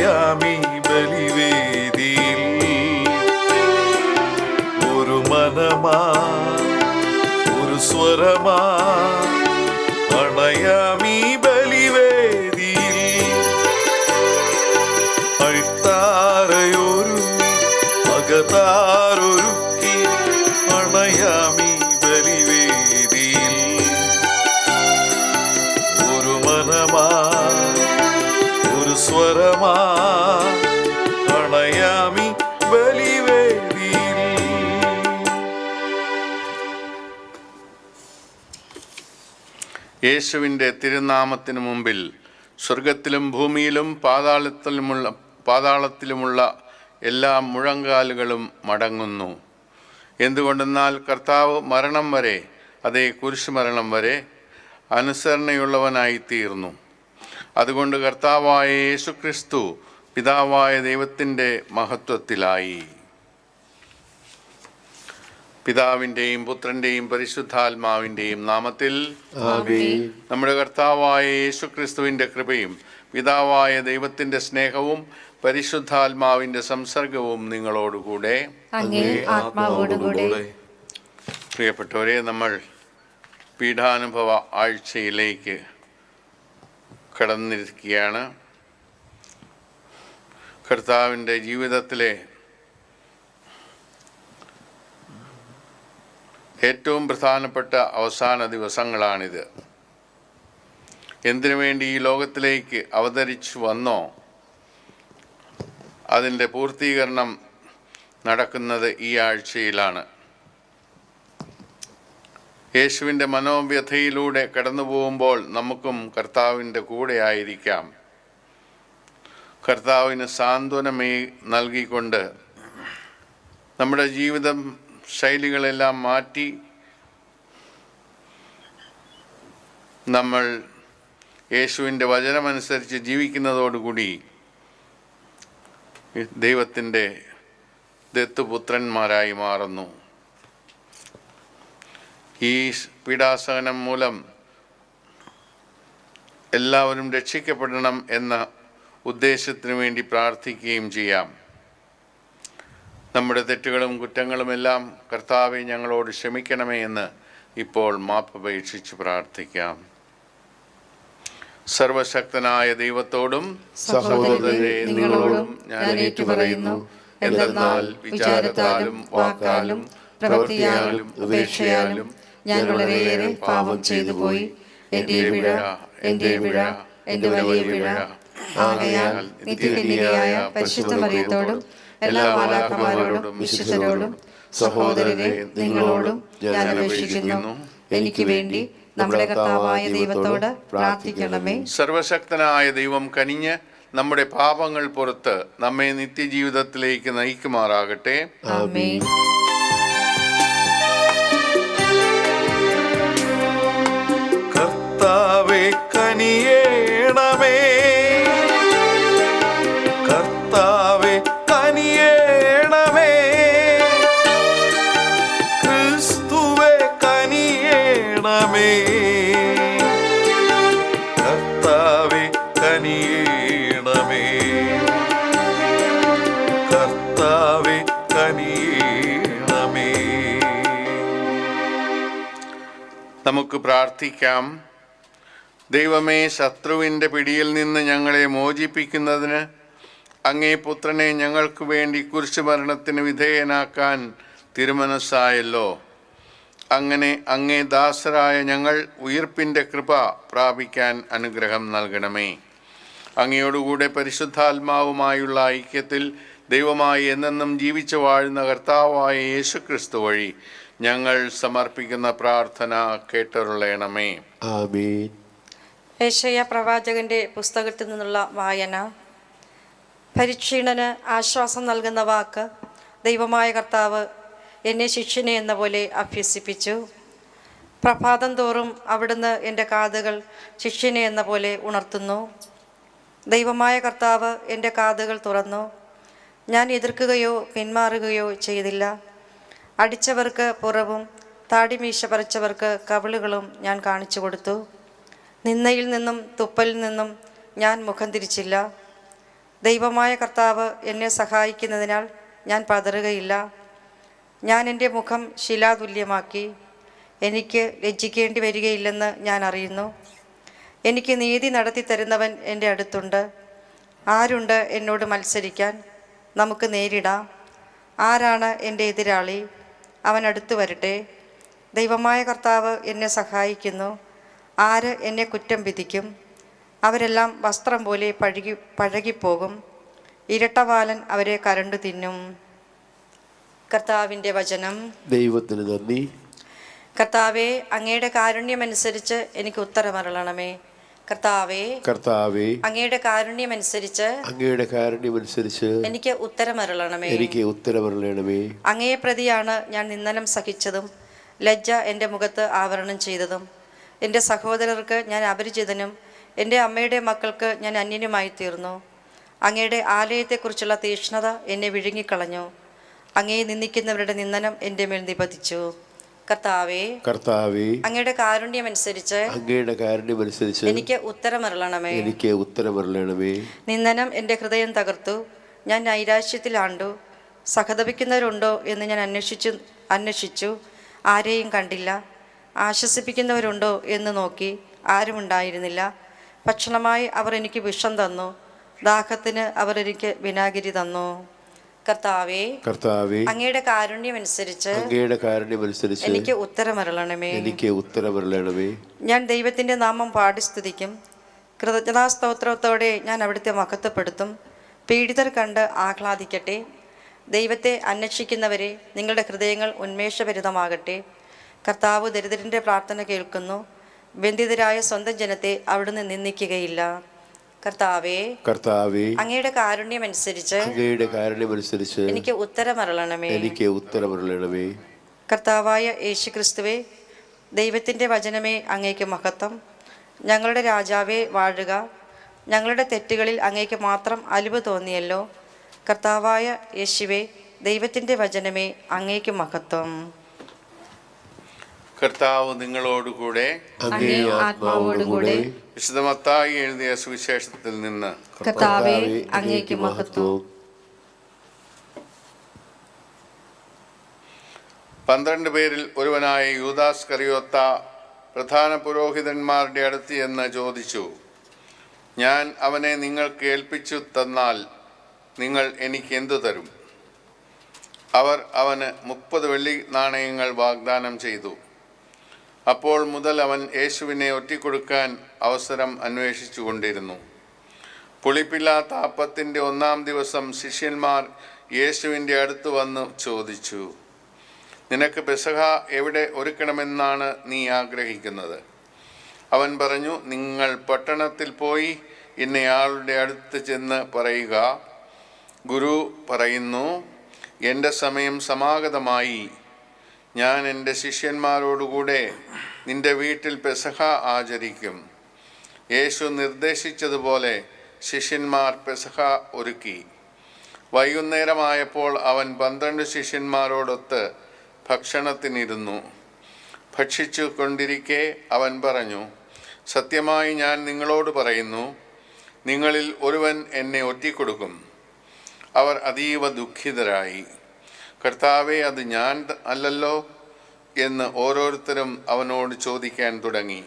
അണയാമീ ബലിവേദിയിൽ. ഒരു മനമാ ഒരു സ്വരമാ അണയാമീ ബലിവേദിയിൽ. അഴ്ത്താരയൊരുങ്ങി അകതാരൊരുക്കി അണയാമീ ബലിവേദിയിൽ. ഒരു മനമാ ഒരു സ്വരമാ അണയാമീ ബലിവേദിയിൽ. യേശുവിൻ്റെ തിരുനാമത്തിനു മുമ്പിൽ സ്വർഗത്തിലും ഭൂമിയിലും പാതാളത്തിലുമുള്ള എല്ലാ മുഴങ്കാലുകളും മടങ്ങുന്നു. എന്തുകൊണ്ടെന്നാൽ കർത്താവ് മരണം വരെ, അതേ കുരിശുമരണം വരെ അനുസരണയുള്ളവനായി തീർന്നു. അതുകൊണ്ട് കർത്താവായ യേശുക്രിസ്തു പിതാവായ ദൈവത്തിൻ്റെ മഹത്വത്തിലായി. പിതാവിൻ്റെയും പുത്രൻ്റെയും പരിശുദ്ധാത്മാവിൻ്റെയും നാമത്തിൽ നമ്മുടെ കർത്താവായ യേശുക്രിസ്തുവിൻ്റെ കൃപയും പിതാവായ ദൈവത്തിൻ്റെ സ്നേഹവും പരിശുദ്ധാത്മാവിൻ്റെ സംസർഗവും നിങ്ങളോടുകൂടെ. പ്രിയപ്പെട്ടവരെ, നമ്മൾ പീഠാനുഭവ ആഴ്ചയിലേക്ക് കടന്നിരിക്കുകയാണ്. കർത്താവിൻ്റെ ജീവിതത്തിലെ ഏറ്റവും പ്രധാനപ്പെട്ട അവസാന ദിവസങ്ങളാണിത്. എന്തിനു വേണ്ടി ഈ ലോകത്തിലേക്ക് അവതരിച്ചു വന്നോ അതിൻ്റെ പൂർത്തീകരണം നടക്കുന്നത് ഈ ആഴ്ചയിലാണ്. യേശുവിൻ്റെ മനോവ്യഥയിലൂടെ കടന്നു പോകുമ്പോൾ നമുക്കും കർത്താവിൻ്റെ കൂടെ ആയിരിക്കാം. കർത്താവിന് സാന്ത്വനമേ നൽകിക്കൊണ്ട് നമ്മുടെ ജീവിതം ശൈലികളെല്ലാം മാറ്റി നമ്മൾ യേശുവിൻ്റെ വചനമനുസരിച്ച് ജീവിക്കുന്നതോടുകൂടി ദൈവത്തിൻ്റെ ദത്തുപുത്രന്മാരായി മാറുന്നു. ഈ പീഡാസഹനം മൂലം എല്ലാവരും രക്ഷിക്കപ്പെടണം എന്ന ഉദ്ദേശത്തിനു വേണ്ടി പ്രാർത്ഥിക്കുകയും ചെയ്യാം. നമ്മുടെ തെറ്റുകളും കുറ്റങ്ങളുമെല്ലാം കർത്താവെ ഞങ്ങളോട് ക്ഷമിക്കണമേ എന്ന് ഇപ്പോൾ മാപ്പപേക്ഷിച്ച് പ്രാർത്ഥിക്കാം. സർവശക്തനായ ദൈവത്തോടും സഹോദരരെ നിങ്ങളോടും ഞാൻ ഏറ്റുപറയുന്നു. എന്തെന്നാൽ വിചാരത്താലും വാക്കാലും പ്രവൃത്തിയാലും ഉപേക്ഷയാലും ഞാൻ വളരെയേറെ പാപം ചെയ്തു പോയി. എൻ്റെ പിഴ, എൻ്റെ വലിയ പിഴ. ആകയാൽ നിത്യകന്യകയായ പരിശുദ്ധ മറിയത്തോടും എല്ലാ മാലാഖമാരോടും വിശുദ്ധരോടും സഹോദരരെ നിങ്ങളോടും ഞാൻ അപേക്ഷിക്കുന്നു, എനിക്ക് വേണ്ടി നമ്മുടെ കർത്താവായ ദൈവത്തോട് പ്രാർത്ഥിക്കണമേ. സർവശക്തനായ ദൈവം കനിഞ്ഞ് നമ്മുടെ പാപങ്ങൾ പുറത്ത് നമ്മെ നിത്യജീവിതത്തിലേക്ക് നയിക്കുമാറാകട്ടെ. ആമേൻ. കർത്താവേ കനിയേണമേ, കർത്താവേ കനിയേണമേ, ക്രിസ്തുവേ കനിയേണമേ, കർത്താവേ കനിയേണമേ, കർത്താവേ കനിയേണമേ. നമുക്ക് പ്രാർത്ഥിക്കാം. ദൈവമേ, ശത്രുവിൻ്റെ പിടിയിൽ നിന്ന് ഞങ്ങളെ മോചിപ്പിക്കുന്നതിന് അങ്ങേ പുത്രനെ ഞങ്ങൾക്ക് വേണ്ടി കുരിശുമരണത്തിന് വിധേയനാക്കാൻ തിരുമനസ്സായല്ലോ. അങ്ങനെ അങ്ങേ ദാസരായ ഞങ്ങൾ ഉയിർപ്പിൻ്റെ കൃപ പ്രാപിക്കാൻ അനുഗ്രഹം നൽകണമേ. അങ്ങയോടുകൂടെ പരിശുദ്ധാത്മാവുമായുള്ള ഐക്യത്തിൽ ദൈവമായി എന്നെന്നും ജീവിച്ചു വാഴുന്ന കർത്താവായ യേശുക്രിസ്തു വഴി ഞങ്ങൾ സമർപ്പിക്കുന്ന പ്രാർത്ഥന കേട്ടരുളയണമേ. ആമേൻ. യേശയ്യാ പ്രവാചകന്റെ പുസ്തകത്തിൽ നിന്നുള്ള വായന. പരിക്ഷീണന് ആശ്വാസം നൽകുന്ന വാക്ക്. ദൈവമായ കർത്താവ് എന്നെ ശിഷ്യനെ എന്ന പോലെ അഭ്യസിപ്പിച്ചു. പ്രഭാതം തോറും അവിടുന്ന് എൻ്റെ കാതുകൾ ശിഷ്യനെ എന്ന പോലെ ഉണർത്തുന്നു. ദൈവമായ കർത്താവ് എൻ്റെ കാതുകൾ തുറന്നു. ഞാൻ എതിർക്കുകയോ പിന്മാറുകയോ ചെയ്തില്ല. അടിച്ചവർക്ക് പുറവും താടിമീശ പറിച്ചവർക്ക് കവിളുകളും ഞാൻ കാണിച്ചു കൊടുത്തു. നിന്ദയിൽ നിന്നും തുപ്പലിൽ നിന്നും ഞാൻ മുഖം തിരിച്ചില്ല. ദൈവമായ കർത്താവ് എന്നെ സഹായിക്കുന്നതിനാൽ ഞാൻ പതറുകയില്ല. ഞാൻ എൻ്റെ മുഖം ശിലാതുല്യമാക്കി. എനിക്ക് ലജ്ജിക്കേണ്ടി വരികയില്ലെന്ന് ഞാൻ അറിയുന്നു. എനിക്ക് നീതി നടത്തി തരുന്നവൻ എൻ്റെ അടുത്തുണ്ട്. ആരുണ്ട് എന്നോട് മത്സരിക്കാൻ? നമുക്ക് നേരിടാം. ആരാണ് എൻ്റെ എതിരാളി? അവൻ അടുത്തു വരട്ടെ. ദൈവമായ കർത്താവ് എന്നെ സഹായിക്കുന്നു. ആര് എന്നെ കുറ്റം വിധിക്കും? അവരെല്ലാം വസ്ത്രം പോലെ പഴകിപ്പോകും. ഇരട്ടവാലൻ അവരെ കരണ്ടു തിന്നും. കർത്താവിൻ്റെ വചനം. ദൈവത്തിന് നന്ദി. കർത്താവേ, അങ്ങയുടെ കാരുണ്യമനുസരിച്ച് എനിക്ക് ഉത്തരമരുളണമേ. കർത്താവേ, കർത്താവേ, അങ്ങയുടെ കാരുണ്യമനുസരിച്ച് അങ്ങയുടെ കാരുണ്യമനുസരിച്ച് എനിക്ക് ഉത്തരമരുളണമേ. എനിക്ക് ഉത്തരമരുളണമേ. അങ്ങയെ പ്രതിയാണ് ഞാൻ നിന്ദനം സഹിച്ചതും ലജ്ജ എൻ്റെ മുഖത്ത് ആവരണം ചെയ്തതും. എൻ്റെ സഹോദരർക്ക് ഞാൻ അപരിചിതനും എൻ്റെ അമ്മയുടെ മക്കൾക്ക് ഞാൻ അന്യനുമായി തീർന്നു. അങ്ങയുടെ ആലയത്തെക്കുറിച്ചുള്ള തീക്ഷ്ണത എന്നെ വിഴുങ്ങിക്കളഞ്ഞു. അങ്ങയെ നിന്ദിക്കുന്നവരുടെ നിന്ദനം എൻ്റെ മേൽ നിപതിച്ചു. കർത്താവേ, കർത്താവേ, അങ്ങയുടെ കാരുണ്യമനുസരിച്ച് അങ്ങയുടെ കാരുണ്യമനുസരിച്ച് എനിക്ക് ഉത്തരമരുളണമേ. എനിക്ക് ഉത്തരമരുളണമേ. നിന്ദനം എൻ്റെ ഹൃദയം തകർത്തു. ഞാൻ നൈരാശ്യത്തിലാണ്ടു. സഹതപിക്കുന്നവരുണ്ടോ എന്ന് ഞാൻ അന്വേഷിച്ചു. ആരെയും കണ്ടില്ല. ആശ്വസിപ്പിക്കുന്നവരുണ്ടോ എന്ന് നോക്കി. ആരും ഉണ്ടായിരുന്നില്ല. ഭക്ഷണമായി അവർ എനിക്ക് വിഷം തന്നു. ദാഹത്തിന് അവർ എനിക്ക് വിനാഗിരി തന്നു. കർത്താവേ, കർത്താവേ, അങ്ങയുടെ കാരുണ്യമനുസരിച്ച് അങ്ങയുടെ കാരുണ്യമനുസരിച്ച് എനിക്ക് ഉത്തരമരുളണമേ. എനിക്ക് ഉത്തരമരുളണമേ. ഞാൻ ദൈവത്തിൻ്റെ നാമം പാടി സ്തുതിക്കും. കൃതജ്ഞതാസ്തോത്രത്തോടെ ഞാൻ അവിടുത്തെ മഹത്വപ്പെടുത്തും. പീഡിതർ കണ്ട് ആഹ്ലാദിക്കട്ടെ. ദൈവത്തെ അന്വേഷിക്കുന്നവരെ, നിങ്ങളുടെ ഹൃദയങ്ങൾ ഉന്മേഷഭരിതമാകട്ടെ. കർത്താവ് ദരിദ്രൻ്റെ പ്രാർത്ഥന കേൾക്കുന്നു. ബന്ധിതരായ സ്വന്തം ജനത്തെ അവിടുന്ന് നിന്ദിക്കുകയില്ല. കർത്താവേ, കർത്താവേ, അങ്ങയുടെ കാരുണ്യമനുസരിച്ച് അങ്ങയുടെ കാരുണ്യമനുസരിച്ച് എനിക്ക് ഉത്തരമരുളണമേ. എനിക്ക് ഉത്തരമരുളണമേ. കർത്താവായ യേശുക്രിസ്തുവേ, ദൈവത്തിൻ്റെ വചനമേ, അങ്ങേക്ക് മഹത്വം. ഞങ്ങളുടെ രാജാവേ, വാഴുക. ഞങ്ങളുടെ തെറ്റുകളിൽ അങ്ങേക്ക് മാത്രം അലിവ് തോന്നിയല്ലോ. കർത്താവായ യേശുവേ, ദൈവത്തിൻ്റെ വചനമേ, അങ്ങേക്ക് മഹത്വം. കർത്താവ് നിങ്ങളോടുകൂടെ. അങ്ങേ ആത്മാവോടുകൂടെ. വിശുദ്ധ മത്തായി എഴുതിയ സുവിശേഷത്തിൽ നിന്ന്. കർത്താവേ, അങ്ങേക്ക് മഹത്വം. 12 പേരിൽ ഒരുവനായ യൂദാസ് കറിയോത്ത പ്രധാന പുരോഹിതന്മാരുടെ അടുത്ത് എന്ന് ചോദിച്ചു, ഞാൻ അവനെ നിങ്ങൾക്ക് ഏൽപ്പിച്ചു തന്നാൽ നിങ്ങൾ എനിക്ക് എന്തു തരും? അവർ അവന് 30 വെള്ളി നാണയങ്ങൾ വാഗ്ദാനം ചെയ്തു. അപ്പോൾ മുതൽ അവൻ യേശുവിനെ ഒറ്റിക്കൊടുക്കാൻ അവസരം അന്വേഷിച്ചു കൊണ്ടിരുന്നു. പുളിപ്പില്ലാത്ത അപ്പത്തിൻ്റെ 1-ാം ദിവസം ശിഷ്യന്മാർ യേശുവിൻ്റെ അടുത്ത് വന്ന് ചോദിച്ചു, നിനക്ക് പെസഹ എവിടെ ഒരുക്കണമെന്നാണ് നീ ആഗ്രഹിക്കുന്നത്? അവൻ പറഞ്ഞു, നിങ്ങൾ പട്ടണത്തിൽ പോയി ഇന്നയാളുടെ അടുത്ത് ചെന്ന് പറയുക, ഗുരു പറയുന്നു, എൻ്റെ സമയം സമാഗതമായി. ഞാൻ എൻ്റെ ശിഷ്യന്മാരോടുകൂടെ നിൻ്റെ വീട്ടിൽ പെസഹ ആചരിക്കും. യേശു നിർദ്ദേശിച്ചതുപോലെ ശിഷ്യന്മാർ പെസഹ ഒരുക്കി. വൈകുന്നേരമായപ്പോൾ അവൻ 12 ശിഷ്യന്മാരോടൊത്ത് ഭക്ഷണത്തിനിരുന്നു. ഭക്ഷിച്ചു കൊണ്ടിരിക്കെ അവൻ പറഞ്ഞു, സത്യമായി ഞാൻ നിങ്ങളോട് പറയുന്നു, നിങ്ങളിൽ ഒരുവൻ എന്നെ ഒറ്റിക്കൊടുക്കും. അവർ അതീവ ദുഃഖിതരായി. കർത്താവേ, അത് ഞാൻ അല്ലല്ലോ എന്ന് ഓരോരുത്തരും അവനോട് ചോദിക്കാൻ തുടങ്ങി.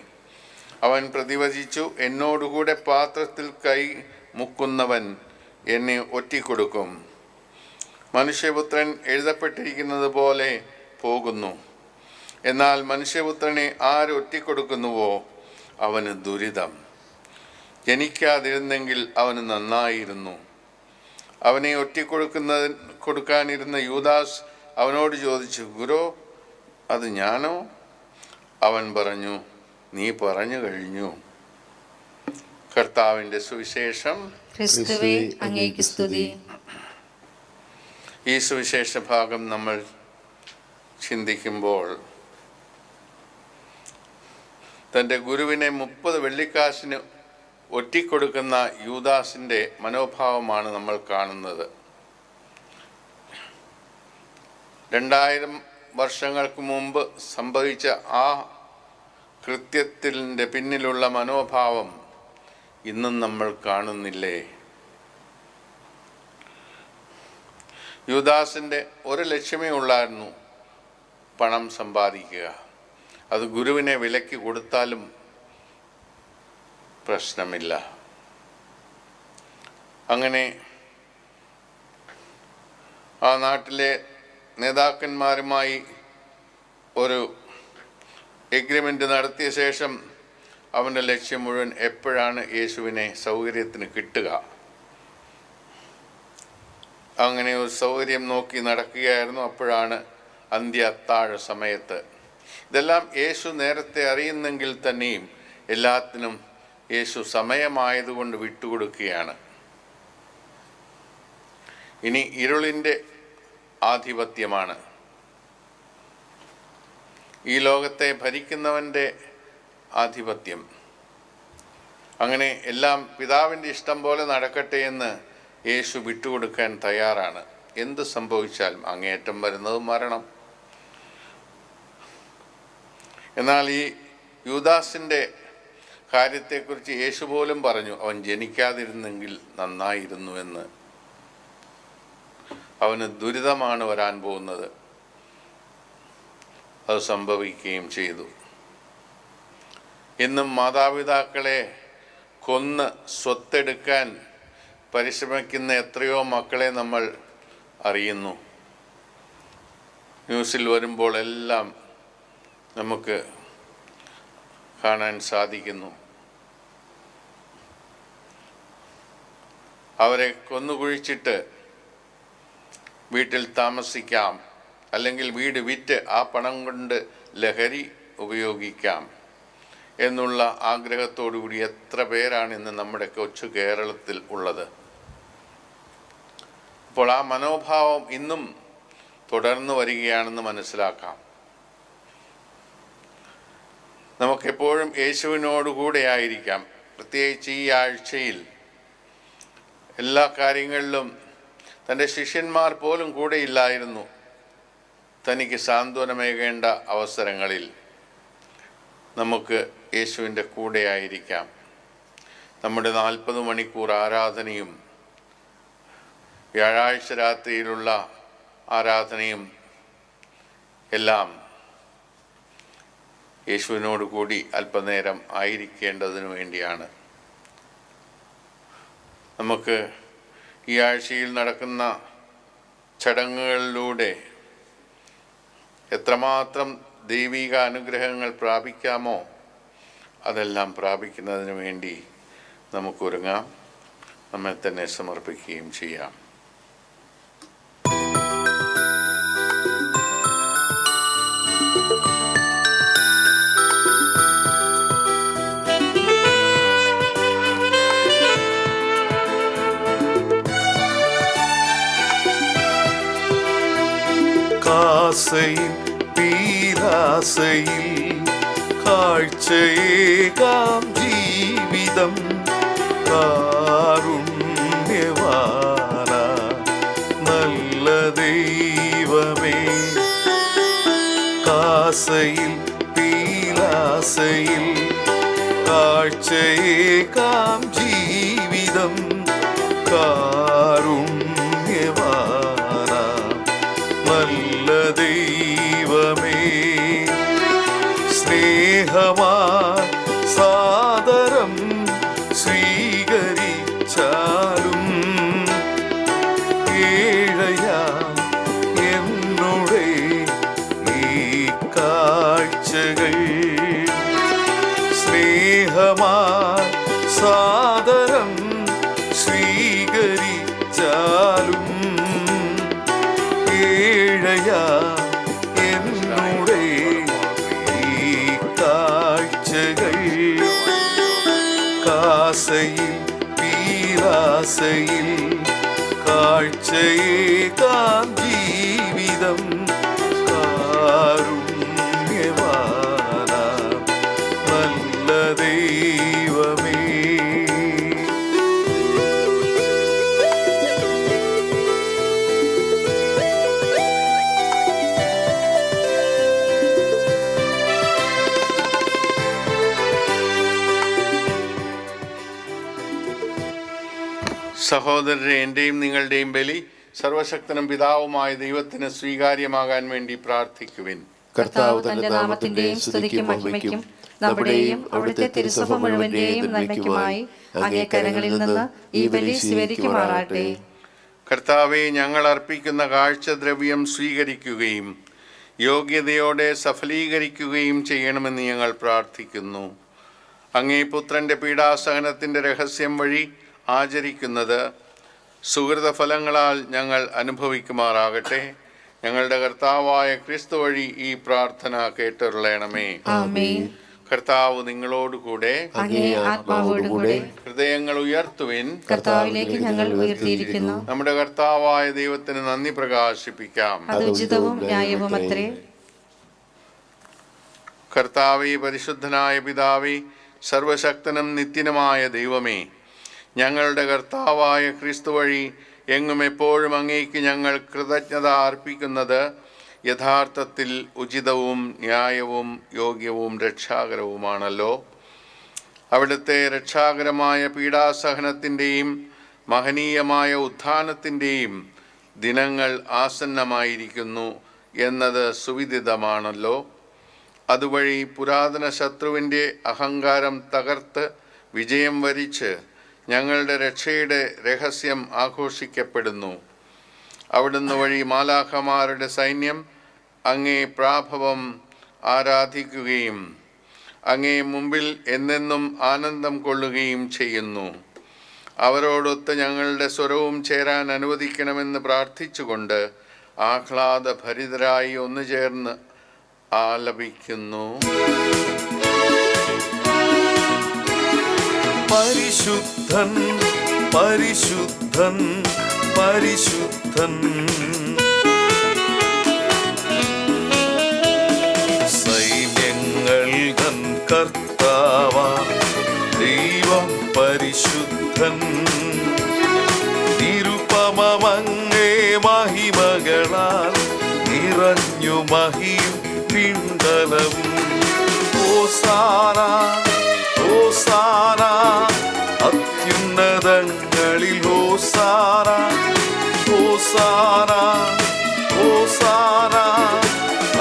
അവൻ പ്രതിവചിച്ചു, എന്നോടുകൂടെ പാത്രത്തിൽ കൈ മുക്കുന്നവൻ എന്നെ ഒറ്റിക്കൊടുക്കും. മനുഷ്യപുത്രൻ എഴുതപ്പെട്ടിരിക്കുന്നത് പോലെ പോകുന്നു. എന്നാൽ മനുഷ്യപുത്രനെ ആര് ഒറ്റിക്കൊടുക്കുന്നുവോ അവന് ദുരിതം. ജനിക്കാതിരുന്നെങ്കിൽ അവന് നന്നായിരുന്നു. അവനെ കൊടുക്കാനിരുന്ന യൂദാസ് അവനോട് ചോദിച്ചു, ഗുരു, അത് ഞാനോ? അവൻ പറഞ്ഞു, നീ പറഞ്ഞു കഴിഞ്ഞു. കർത്താവിൻ്റെ സുവിശേഷം. ക്രിസ്തുവേ, അങ്ങേക്ക് സ്തുതി. ഈ സുവിശേഷ ഭാഗം നമ്മൾ ചിന്തിക്കുമ്പോൾ തൻ്റെ ഗുരുവിനെ 30 വെള്ളിക്കാശിന് ഒറ്റിക്കൊടുക്കുന്ന യൂദാസിൻ്റെ മനോഭാവമാണ് നമ്മൾ കാണുന്നത്. 2000 വർഷങ്ങൾക്ക് മുമ്പ് സംഭവിച്ച ആ കൃത്യത്തിൻ്റെ പിന്നിലുള്ള മനോഭാവം ഇന്നും നമ്മൾ കാണുന്നില്ലേ? യൂദാസിൻ്റെ ഒരു ലക്ഷ്യമേ ഉള്ളായിരുന്നു, പണം സമ്പാദിക്കുക. അത് ഗുരുവിനെ വിലയ്ക്ക് കൊടുത്താലും പ്രശ്നമില്ല. അങ്ങനെ ആ നാട്ടിലെ നേതാക്കന്മാരുമായി ഒരു എഗ്രിമെൻ്റ് നടത്തിയ ശേഷം അവൻ്റെ ലക്ഷ്യം മുഴുവൻ എപ്പോഴാണ് യേശുവിനെ സൗകര്യത്തിന് കിട്ടുക, അങ്ങനെ ഒരു സൗകര്യം നോക്കി നടക്കുകയായിരുന്നു. അപ്പോഴാണ് അന്ത്യ അത്താഴ സമയത്ത്. ഇതെല്ലാം യേശു നേരത്തെ അറിയുന്നെങ്കിൽ തന്നെയും എല്ലാത്തിനും യേശു സമയമായതുകൊണ്ട് വിട്ടുകൊടുക്കുകയാണ്. ഇനി ഇരുളിൻ്റെ ആധിപത്യമാണ്, ഈ ലോകത്തെ ഭരിക്കുന്നവൻ്റെ ആധിപത്യം. അങ്ങനെ എല്ലാം പിതാവിൻ്റെ ഇഷ്ടം പോലെ നടക്കട്ടെ എന്ന് യേശു വിട്ടുകൊടുക്കാൻ തയ്യാറാണ്. എന്ത് സംഭവിച്ചാലും അങ്ങേയറ്റം വരുന്നത് മരണം. എന്നാൽ ഈ യൂദാസിൻ്റെ കാര്യത്തെക്കുറിച്ച് യേശു പോലും പറഞ്ഞു, അവൻ ജനിക്കാതിരുന്നെങ്കിൽ നന്നായിരുന്നു എന്ന്. അവന് ദുരിതമാണ് വരാൻ പോകുന്നത്. അത് സംഭവിക്കുകയും ചെയ്തു. ഇന്നും മാതാപിതാക്കളെ കൊന്ന് സ്വത്തെടുക്കാൻ പരിശ്രമിക്കുന്ന എത്രയോ മക്കളെ നമ്മൾ അറിയുന്നു. ന്യൂസിൽ വരുമ്പോൾ എല്ലാം നമുക്ക് കാണാൻ സാധിക്കുന്നു. അവരെ കൊന്നുകുഴിച്ചിട്ട് വീട്ടിൽ താമസിക്കാം, അല്ലെങ്കിൽ വീട് വിറ്റ് ആ പണം കൊണ്ട് ലഹരി ഉപയോഗിക്കാം എന്നുള്ള ആഗ്രഹത്തോടു കൂടി എത്ര പേരാണ് ഇന്ന് നമ്മുടെ കൊച്ചു കേരളത്തിൽ ഉള്ളത്. അപ്പോൾ ആ മനോഭാവം ഇന്നും തുടർന്നു വരികയാണെന്ന് മനസ്സിലാക്കാം. നമുക്കെപ്പോഴും യേശുവിനോടുകൂടെ ആയിരിക്കാം. പ്രത്യേകിച്ച് ഈ ആഴ്ചയിൽ എല്ലാ കാര്യങ്ങളിലും തൻ്റെ ശിഷ്യന്മാർ പോലും കൂടെയില്ലായിരുന്നു. തനിക്ക് സാന്ത്വനമേകേണ്ട അവസരങ്ങളിൽ നമുക്ക് യേശുവിൻ്റെ കൂടെ ആയിരിക്കാം. നമ്മുടെ 40 മണിക്കൂർ ആരാധനയും വ്യാഴാഴ്ച രാത്രിയിലുള്ള ആരാധനയും എല്ലാം യേശുവിനോട് കൂടി അല്പനേരം ആയിരിക്കേണ്ടതിനു വേണ്ടിയാണ്. നമുക്ക് ഈ ആഴ്ചയിൽ നടക്കുന്ന ചടങ്ങുകളിലൂടെ എത്രമാത്രം ദൈവിക അനുഗ്രഹങ്ങൾ പ്രാപിക്കാമോ അതെല്ലാം പ്രാപിക്കുന്നതിന് വേണ്ടി നമുക്കൊരുങ്ങാം, നമ്മെ തന്നെ സമർപ്പിക്കുകയും ചെയ്യാം. കാസയിൽ പീലാസയിൽ കാഴ്ചയേകാം ജീവിതം കാരുണ്യവാന നല്ല ദൈവമേ. കാസയിൽ പീലാസയിൽ കാഴ്ചയേകാം ജീവിതം കാരുണ്യവാന നല്ല ദൈവമേ. സ്നേഹമാ സാദരം സ്വീകരിച്ചാലും ഏഴയാ എന്നോടെ ഈ കാഴ്ചകൾ. സ്നേഹമാ സാദരം സ്വീകരിച്ചാലും ഏഴയാ എന്നോടെ ഈ കാഴ്ചകൾ. കാസയിൽ പീലാസയിൽ കാഴ്ചയേകാം ജീവിതം കാരുണ്യവാന നല്ല ദൈവമേ. സഹോദരരെ, എൻ്റെയും നിങ്ങളുടെയും ബലി സർവശക്തനും പിതാവുമായ ദൈവത്തിന് സ്വീകാര്യമാകാൻ വേണ്ടി പ്രാർത്ഥിക്കുവിൻ. കർത്താവ് തന്റെ നാമത്തിന്റെയും സ്തുതിക്കും മഹിമയ്ക്കും നമ്മുടെയും അവിടുത്തെ തിരുസഭ മുഴുവന്റെയും നന്മയ്ക്കുമായി അങ്ങേ കരങ്ങളിൽ നിന്ന് ഈ ബലി സ്വീകരിക്കുമാറാകട്ടെ. കർത്താവെ, ഞങ്ങൾ അർപ്പിക്കുന്ന കാഴ്ചദ്രവ്യം സ്വീകരിക്കുകയും യോഗ്യതയോടെ സഫലീകരിക്കുകയും ചെയ്യണമെന്ന് ഞങ്ങൾ പ്രാർത്ഥിക്കുന്നു. അങ്ങേ പുത്രൻ്റെ പീഡാസഹനത്തിൻ്റെ രഹസ്യം വഴി ആചരിക്കുന്നത് സുഹൃതഫലങ്ങളാൽ ഞങ്ങൾ അനുഭവിക്കുമാറാകട്ടെ. ഞങ്ങളുടെ കർത്താവായ ക്രിസ്തു വഴി ഈ പ്രാർത്ഥന കേട്ടരുളണമേ. കർത്താവ് നിങ്ങളോടുകൂടെ, ഹൃദയങ്ങൾ ഉയർത്തുവിൻ. കർത്താവിലേക്ക് ഞങ്ങൾ ഉയർത്തിയിരിക്കുന്നു. നമ്മുടെ കർത്താവായ ദൈവത്തിന് നന്ദി പ്രകാശിപ്പിക്കാം. അത് ഉചിതവും ന്യായവുമത്രേ. കർത്താവേ, പരിശുദ്ധനായ പിതാവേ, സർവശക്തനും നിത്യനുമായ ദൈവമേ, ഞങ്ങളുടെ കർത്താവായ ക്രിസ്തു വഴി എങ്ങും എപ്പോഴും അങ്ങേക്ക് ഞങ്ങൾ കൃതജ്ഞത അർപ്പിക്കുന്നത് യഥാർത്ഥത്തിൽ ഉചിതവും ന്യായവും യോഗ്യവും രക്ഷാകരവുമാണല്ലോ. അവിടുത്തെ രക്ഷാകരമായ പീഡാസഹനത്തിൻ്റെയും മഹനീയമായ ഉത്ഥാനത്തിൻ്റെയും ദിനങ്ങൾ ആസന്നമായിരിക്കുന്നു എന്നത് സുവിദിതമാണല്ലോ. അതുവഴി പുരാതന ശത്രുവിൻ്റെ അഹങ്കാരം തകർത്ത് വിജയം വരിച്ച് ഞങ്ങളുടെ രക്ഷയുടെ രഹസ്യം ആഘോഷിക്കപ്പെടുന്നു. അവിടുന്ന് വഴി മാലാഖമാരുടെ സൈന്യം അങ്ങേ പ്രാഭവം ആരാധിക്കുകയും അങ്ങേ മുമ്പിൽ എന്നെന്നും ആനന്ദം കൊള്ളുകയും ചെയ്യുന്നു. അവരോടൊത്ത് ഞങ്ങളുടെ സ്വരവും ചേരാൻ അനുവദിക്കണമെന്ന് പ്രാർത്ഥിച്ചുകൊണ്ട് ആഹ്ലാദഭരിതരായി ഒന്നു ചേർന്ന് ആലപിക്കുന്നു. പരിശുദ്ധൻ പരിശുദ്ധൻ പരിശുദ്ധൻ, സൈന്യങ്ങൾ തൻ കർത്താവാ ദൈവം പരിശുദ്ധൻ. നിരുപമമങ്ങേ മഹിമകളാൽ നിറഞ്ഞു മഹിയും പിണ്ടലവും. ഹോസാന ഹോസാന അത്യുന്നതങ്ങളിൽ ഹോസാന ഹോസാന ഹോസാന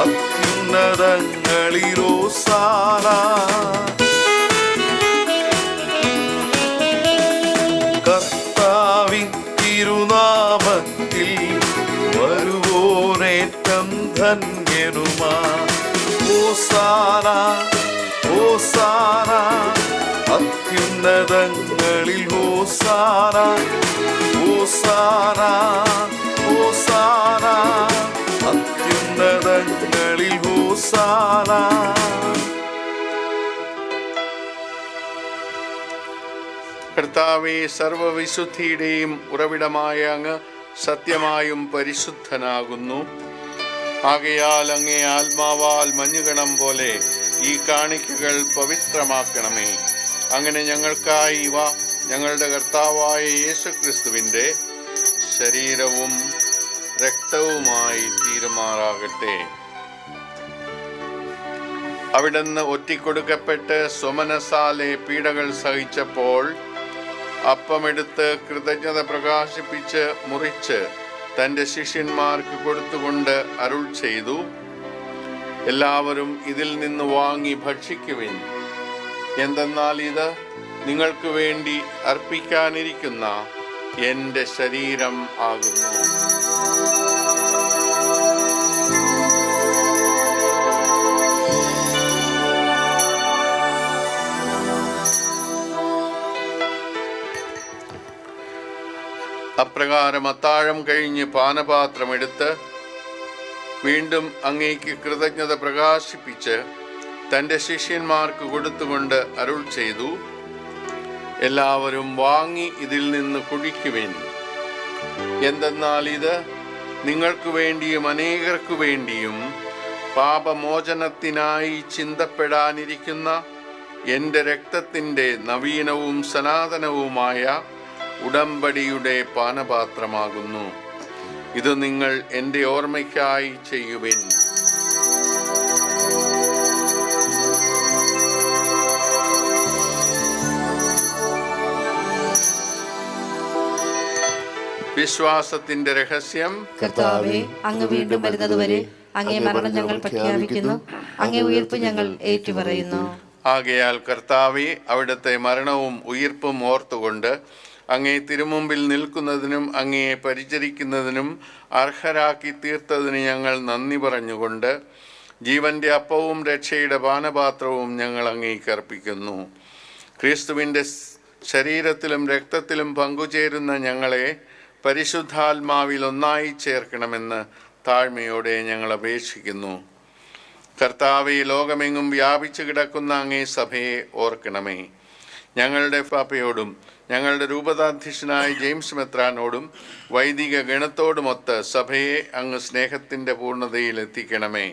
അത്യുന്നതങ്ങളിൽ ഹോസാന. കർത്താവിൻ തിരുനാമത്തിൽ വരുവോനേറ്റം ധന്യനുമാ. ഹോസാന ഹോസാന അത്യുന്നതങ്ങളിൽ ഹോസാന ഹോസാന ഹോസാന അത്യുന്നതങ്ങളിൽ ഹോസാന. കർത്താവേ, സർവവിശുദ്ധിയുടെയും ഉറവിടമായ അങ്ങ് സത്യമായും പരിശുദ്ധനാകുന്നു. ആകയാൽ അങ്ങേ ആത്മാവാൽ മഞ്ഞുകണം പോലെ ഈ കാണിക്കകൾ പവിത്രമാക്കണമേ. അങ്ങനെ ഞങ്ങൾക്കായി ഇവ ഞങ്ങളുടെ കർത്താവായ യേശുക്രിസ്തുവിൻ്റെ ശരീരവും രക്തവുമായി തീരുമാറാകട്ടെ. അവിടുന്ന് ഒറ്റിക്കൊടുക്കപ്പെട്ട് സ്വമനസാലെ പീഡകൾ സഹിച്ചപ്പോൾ അപ്പമെടുത്ത് കൃതജ്ഞത പ്രകാശിപ്പിച്ച് മുറിച്ച് തൻ്റെ ശിഷ്യന്മാർക്ക് കൊടുത്തുകൊണ്ട് അരുൾ ചെയ്തു, എല്ലാവരും ഇതിൽ നിന്ന് വാങ്ങി ഭക്ഷിക്കുവിൻ. എന്തെന്നാൽ ഇത് നിങ്ങൾക്ക് വേണ്ടി അർപ്പിക്കാനിരിക്കുന്ന എൻ്റെ ശരീരം ആകുന്നു. അപ്രകാരം അത്താഴം കഴിഞ്ഞ് പാനപാത്രമെടുത്ത് വീണ്ടും അങ്ങേക്ക് കൃതജ്ഞത പ്രകാശിപ്പിച്ച് തൻ്റെ ശിഷ്യന്മാർക്ക് കൊടുത്തുകൊണ്ട് അരുൾ ചെയ്തു, എല്ലാവരും വാങ്ങി ഇതിൽ നിന്ന് കുടിക്കുവിൻ. എന്തെന്നാൽ ഇത് നിങ്ങൾക്ക് വേണ്ടിയും അനേകർക്കു വേണ്ടിയും പാപമോചനത്തിനായി ചിന്തപ്പെടാനിരിക്കുന്ന എൻ്റെ രക്തത്തിൻ്റെ നവീനവും സനാതനവുമായ ഉടമ്പടിയുടെ പാനപാത്രമാകുന്നു. ഇത് നിങ്ങൾ എൻ്റെ ഓർമ്മയ്ക്കായി ചെയ്യുവിൻ. വിശ്വാസത്തിന്റെ രഹസ്യം. കർത്താവേ, അങ്ങ് വീണ്ടും വരുന്നതുവരെ അങ്ങേ മരണം ഞങ്ങൾ പ്രഖ്യാപിക്കുന്നു, അങ്ങേ ഉയിർപ്പ് ഞങ്ങൾ ഏറ്റുപറയുന്നു. ആകയാൽ കർത്താവേ, അവിടുത്തെ മരണവും ഉയിർപ്പും ഓർത്തുകൊണ്ട് അങ്ങേ തിരുമുമ്പിൽ നിൽക്കുന്നതിനും അങ്ങയെ പരിചരിക്കുന്നതിനും അർഹരാക്കി തീർത്തതിന് ഞങ്ങൾ നന്ദി പറഞ്ഞുകൊണ്ട് ജീവന്റെ അപ്പവും രക്ഷയുടെ പാനപാത്രവും ഞങ്ങൾ അങ്ങേക്ക് അർപ്പിക്കുന്നു. ക്രിസ്തുവിൻ്റെ ശരീരത്തിലും രക്തത്തിലും പങ്കുചേരുന്ന ഞങ്ങളെ പരിശുദ്ധാത്മാവിൽ ഒന്നായി ചേർക്കണമെന്ന് താഴ്മയോടെ ഞങ്ങൾ അപേക്ഷിക്കുന്നു. കർത്താവേ, ലോകമെങ്ങും വ്യാപിച്ചു കിടക്കുന്ന അങ്ങേ സഭയെ ഓർക്കണമേ. ഞങ്ങളുടെ പാപ്പയോടും ഞങ്ങളുടെ രൂപതാധ്യക്ഷനായ ജെയിംസ് മെത്രാനോടും വൈദിക ഗണത്തോടുമൊത്ത് സഭയെ അങ്ങ് സ്നേഹത്തിൻ്റെ പൂർണ്ണതയിൽ എത്തിക്കണമേ.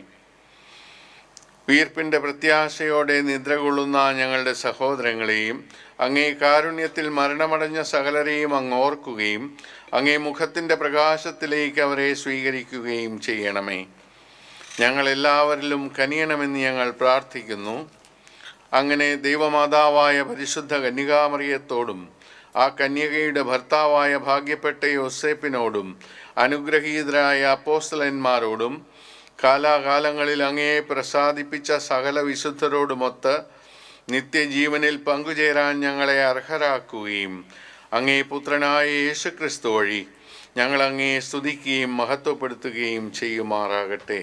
ഉയിർപ്പിൻ്റെ പ്രത്യാശയോടെ നിദ്രകൊള്ളുന്ന ഞങ്ങളുടെ സഹോദരങ്ങളെയും അങ്ങേ കാരുണ്യത്തിൽ മരണമടഞ്ഞ സകലരെയും അങ്ങ് ഓർക്കുകയും അങ്ങേ മുഖത്തിൻ്റെ പ്രകാശത്തിലേക്ക് അവരെ സ്വീകരിക്കുകയും ചെയ്യണമേ. ഞങ്ങളെല്ലാവരിലും കനിയണമെന്ന് ഞങ്ങൾ പ്രാർത്ഥിക്കുന്നു. അങ്ങനെ ദൈവമാതാവായ പരിശുദ്ധ കന്യകാമറിയത്തോടും ആ കന്യകയുടെ ഭർത്താവായ ഭാഗ്യപ്പെട്ട യോസേപ്പിനോടും അനുഗ്രഹീതരായ അപ്പോസ്തലന്മാരോടും കാലാകാലങ്ങളിൽ അങ്ങയെ പ്രസാദിപ്പിച്ച സകല വിശുദ്ധരോടുമൊത്ത് നിത്യജീവനിൽ പങ്കുചേരാൻ ഞങ്ങളെ അർഹരാക്കുകയും അങ്ങേ പുത്രനായ യേശുക്രിസ്തു വഴി ഞങ്ങൾ അങ്ങയെ സ്തുതിക്കുകയും മഹത്വപ്പെടുത്തുകയും ചെയ്യുമാറാകട്ടെ.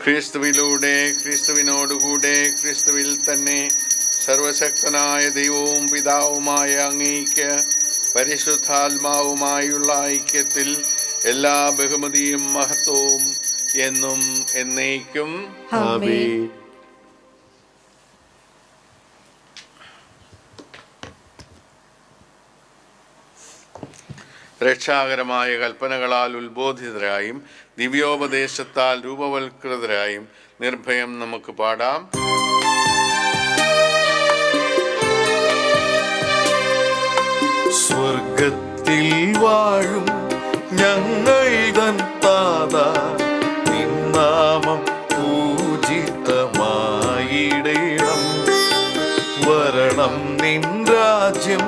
ക്രിസ്തുവിലൂടെ, ക്രിസ്തുവിനോടുകൂടെ, ക്രിസ്തുവിൽ തന്നെ സർവശക്തനായ ദൈവവും പിതാവുമായ അങ്ങേക്ക് പരിശുദ്ധാത്മാവുമായുള്ള ഐക്യത്തിൽ എല്ലാ ബഹുമതിയും മഹത്വവും എന്നും എന്നേക്കും ആമേൻ. രക്ഷാകരമായ കൽപ്പനകളാൽ ഉത്ബോധിതരായും ദിവ്യോപദേശത്താൽ രൂപവൽകൃതരായും നിർഭയം നമുക്ക് പാടാം. സ്വർഗത്തിൽ വാഴും ഞങ്ങൾ തൻ താത, നിൻ നാമം പൂജിതമായിടേണം. വരണം നിൻ രാജ്യം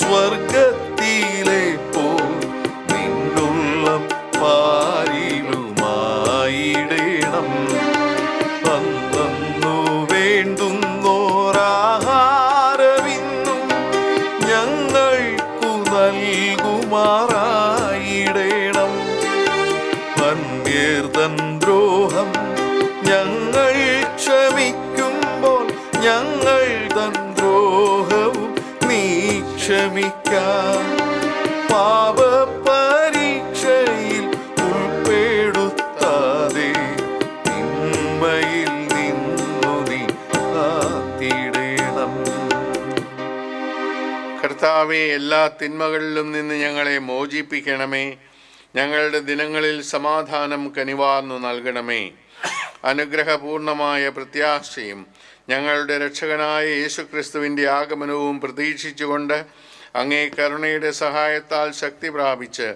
സ്വർഗത്തിലെ പോൽ നിന്നുള്ളം പാരിലുമായിടേണം. അന്നു വേണ്ടുന്നോരാഹാരമിന്നും ഞങ്ങൾക്കു നൽകുമാറായിടേണം. അന്യർതൻ ദ്രോഹം ഞങ്ങൾ ക്ഷമിക്കുമ്പോൾ ഞങ്ങൾ തൻ ദ്രോഹവും നീ ക്ഷമിക്കാം. പാപപരീക്ഷയിൽ ഉൾപ്പെടുത്താതെ തിന്മയിൽ നിന്നു നീ കാത്തിടേണം. കർത്താവേ, എല്ലാ തിന്മകളിലും നിന്ന് ഞങ്ങളെ മോചിപ്പിക്കണമേ. ഞങ്ങളുടെ ദിനങ്ങളിൽ സമാധാനം കനിവാർന്നു നൽകണമേ. അനുഗ്രഹപൂർണമായ പ്രത്യാശയും ഞങ്ങളുടെ രക്ഷകനായ യേശുക്രിസ്തുവിൻ്റെ ആഗമനവും പ്രതീക്ഷിച്ചുകൊണ്ട് അങ്ങേ കരുണയുടെ സഹായത്താൽ ശക്തി പ്രാപിച്ച്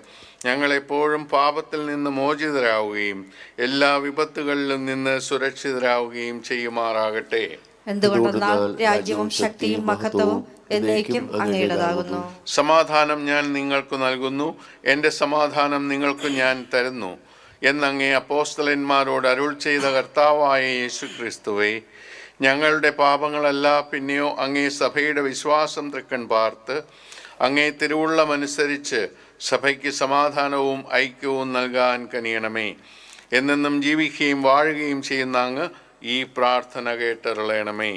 ഞങ്ങളെപ്പോഴും പാപത്തിൽ നിന്ന് മോചിതരാവുകയും എല്ലാ വിപത്തുകളിലും നിന്ന് സുരക്ഷിതരാവുകയും ചെയ്യുമാറാകട്ടെ. എന്തുകൊണ്ടെന്നാൽ രാജ്യവും ശക്തിയും മഹത്വവും എന്നേക്കും അങ്ങയുടേതാകുന്നു. സമാധാനം ഞാൻ നിങ്ങൾക്ക് നൽകുന്നു, എൻ്റെ സമാധാനം നിങ്ങൾക്ക് ഞാൻ തരുന്നു എന്നങ്ങേ അപ്പോസ്തലന്മാരോട് അരുൾ ചെയ്ത കർത്താവായ യേശുക്രിസ്തുവേ, ഞങ്ങളുടെ പാപങ്ങളല്ല പിന്നെയോ അങ്ങേ സഭയുടെ വിശ്വാസം തൃക്കൺ പാർത്ത് അങ്ങേ തിരുവുള്ളമനുസരിച്ച് സഭയ്ക്ക് സമാധാനവും ഐക്യവും നൽകാൻ കനിയണമേ. എന്നെന്നും ജീവിക്കുകയും വാഴുകയും ചെയ്യുന്ന അങ്ങ് ഈ പ്രാർത്ഥന കേട്ടരുളയണമേ.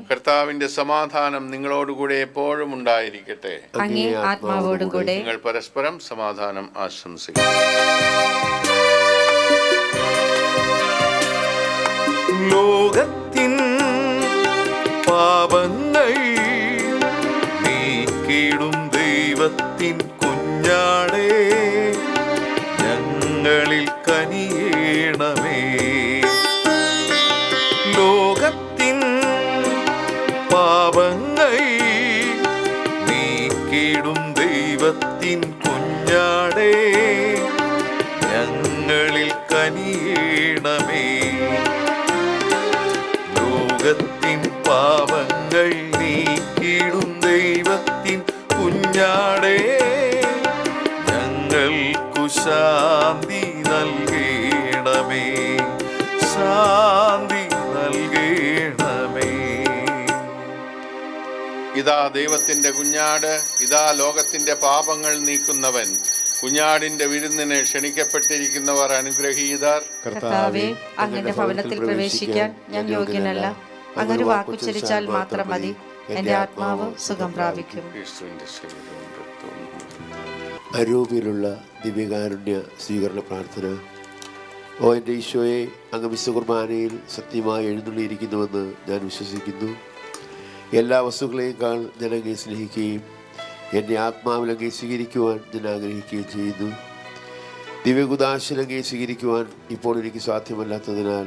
കർത്താവിന്റെ സമാധാനം നിങ്ങളോടുകൂടെ എപ്പോഴും ഉണ്ടായിരിക്കട്ടെ. അങ്ങേ ആത്മാവോടും കൂടെ. നിങ്ങൾ പരസ്പരം സമാധാനം ആശംസിക്കും. ലോകത്തിൻ പാപങ്ങൾ നീക്കിടും ദൈവത്തിൻ കുഞ്ഞാടേ, ഞങ്ങളിൽ കനിയേണമേ. ലോകത്തിൻ പാപങ്ങൾ നീക്കിടും ദൈവത്തിൻ കുഞ്ഞാടേ, ഞങ്ങളിൽ കനിയേണമേ. ലോകത്തിൻ പാപങ്ങൾ നീക്കിടും കുഞ്ഞാടേ ഞങ്ങൾക്കു ശാന്തി നൽകണമേ, ശാന്തി നൽകണമേ. ഇതാ ദൈവത്തിന്റെ കുഞ്ഞാട്, ഇതാ ലോകത്തിന്റെ പാപങ്ങൾ നീക്കുന്നവൻ. കുഞ്ഞാടിന്റെ വിരുന്നിന് ക്ഷണിക്കപ്പെട്ടിരിക്കുന്നവർ അനുഗ്രഹീതർ. കർത്താവേ, അങ്ങയുടെ ഭവനത്തിൽ പ്രവേശിക്കാൻ ഞാൻ യോഗ്യനല്ല. അങ്ങൊരു വാക്കുച്ചരിച്ചാൽ മാത്രം മതി, എന്റെ ആത്മാവ് സുഖം പ്രാപിക്കും. ക്രിസ്തുവിന്റെ ശരീരവും രക്തവും. അരൂപിയിലുള്ള ദിവ്യകാരുണ്യ സ്വീകരണ പ്രാർത്ഥന. ഓ എൻ്റെ ഈശോയെ, അങ്ങ് വിശുദ്ധ കുർബാനയിൽ സത്യമായി എഴുന്നള്ളിയിരിക്കുന്നുവെന്ന് ഞാൻ വിശ്വസിക്കുന്നു. എല്ലാ വസ്തുക്കളെക്കാൾ ഞാൻ അങ്ങേ സ്നേഹിക്കുകയും എൻ്റെ ആത്മാവിൽ അങ്ങേ സ്വീകരിക്കുവാൻ ഞാൻ ആഗ്രഹിക്കുകയും ചെയ്യുന്നു. ദിവ്യകുദാശയിൽ അങ്ങേ സ്വീകരിക്കുവാൻ ഇപ്പോൾ എനിക്ക് സാധ്യമല്ലാത്തതിനാൽ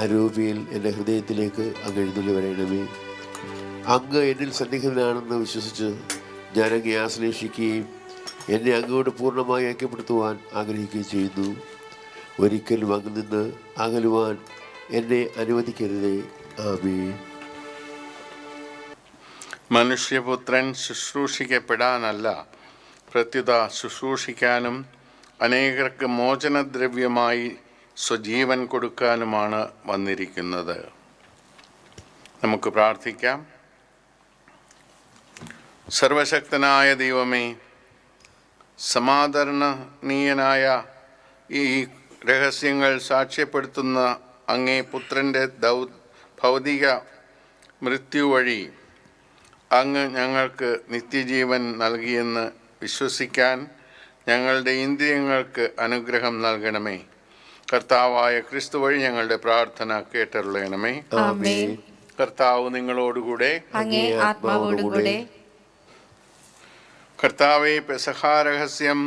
അരൂപിയിൽ എൻ്റെ ഹൃദയത്തിലേക്ക് അങ്ങ് എഴുന്നള്ളി വരണമേ. അങ്ങ് എന്നിൽ സന്നിഹിതനാണെന്ന് വിശ്വസിച്ച് ഞാൻ അങ്ങേ ആശ്ലേഷിക്കുകയും എന്നെ അങ്ങോട്ട് പൂർണ്ണമായി ഐക്യപ്പെടുത്തുവാൻ ആഗ്രഹിക്കുകയും ചെയ്യുന്നു. ഒരിക്കലും അങ്ങിൽ നിന്ന് അകലുവാൻ എന്നെ അനുവദിക്കരുതേ. ആമേൻ. മനുഷ്യപുത്രൻ ശുശ്രൂഷിക്കപ്പെടാനല്ല, പ്രത്യുത ശുശ്രൂഷിക്കാനും അനേകർക്ക് മോചനദ്രവ്യമായി സ്വജീവൻ കൊടുക്കാനുമാണ് വന്നിരിക്കുന്നത്. നമുക്ക് പ്രാർത്ഥിക്കാം. സർവശക്തനായ ദൈവമേ, സമാദരണീയനായ ഈ രഹസ്യങ്ങൾ സാക്ഷ്യപ്പെടുത്തുന്ന അങ്ങേ പുത്രൻ്റെ ഭൗതിക മൃത്യു വഴി അങ്ങ് ഞങ്ങൾക്ക് നിത്യജീവൻ നൽകിയെന്ന് വിശ്വസിക്കാൻ ഞങ്ങളുടെ ഇന്ദ്രിയങ്ങൾക്ക് അനുഗ്രഹം നൽകണമേ. കർത്താവായ ക്രിസ്തു വഴി ഞങ്ങളുടെ പ്രാർത്ഥന കേട്ടരുളയണമേ. ആമേൻ. കർത്താവ് നിങ്ങളോടുകൂടെ. അങ്ങേ ആത്മാവോടുകൂടെ. കർത്താവെ, പെസഹ രഹസ്യം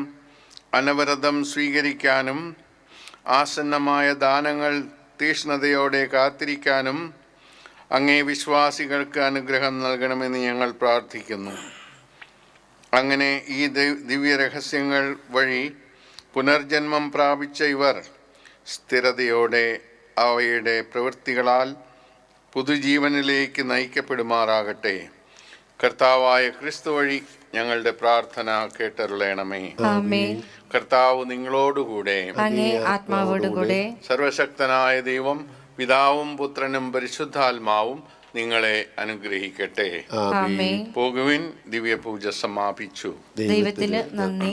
അനവരതം സ്വീകരിക്കാനും ആസന്നമായ ദാനങ്ങൾ തീഷ്ണതയോടെ കാത്തിരിക്കാനും അങ്ങേ വിശ്വാസികൾക്ക് അനുഗ്രഹം നൽകണമെന്ന് ഞങ്ങൾ പ്രാർത്ഥിക്കുന്നു. അങ്ങനെ ഈ ദിവ്യരഹസ്യങ്ങൾ വഴി പുനർജന്മം പ്രാപിച്ച ഇവർ സ്ഥിരതയോടെ അവയുടെ പ്രവൃത്തികളാൽ പുതുജീവനിലേക്ക് നയിക്കപ്പെടുമാറാകട്ടെ. കർത്താവായ ക്രിസ്തു വഴി ഞങ്ങളുടെ പ്രാർത്ഥന കേട്ടരുളയണമേ. ആമേൻ. കർത്താവ് നിങ്ങളോടുകൂടെ. അങ്ങേ ആത്മാവോടുകൂടെ. സർവശക്തനായ ദൈവം പിതാവും പുത്രനും പരിശുദ്ധാത്മാവും നിങ്ങളെ അനുഗ്രഹിക്കട്ടെ. ആമേൻ. പോകുവിൻ, ദിവ്യപൂജ സമാപിച്ചു. ദൈവത്തിന് നന്ദി.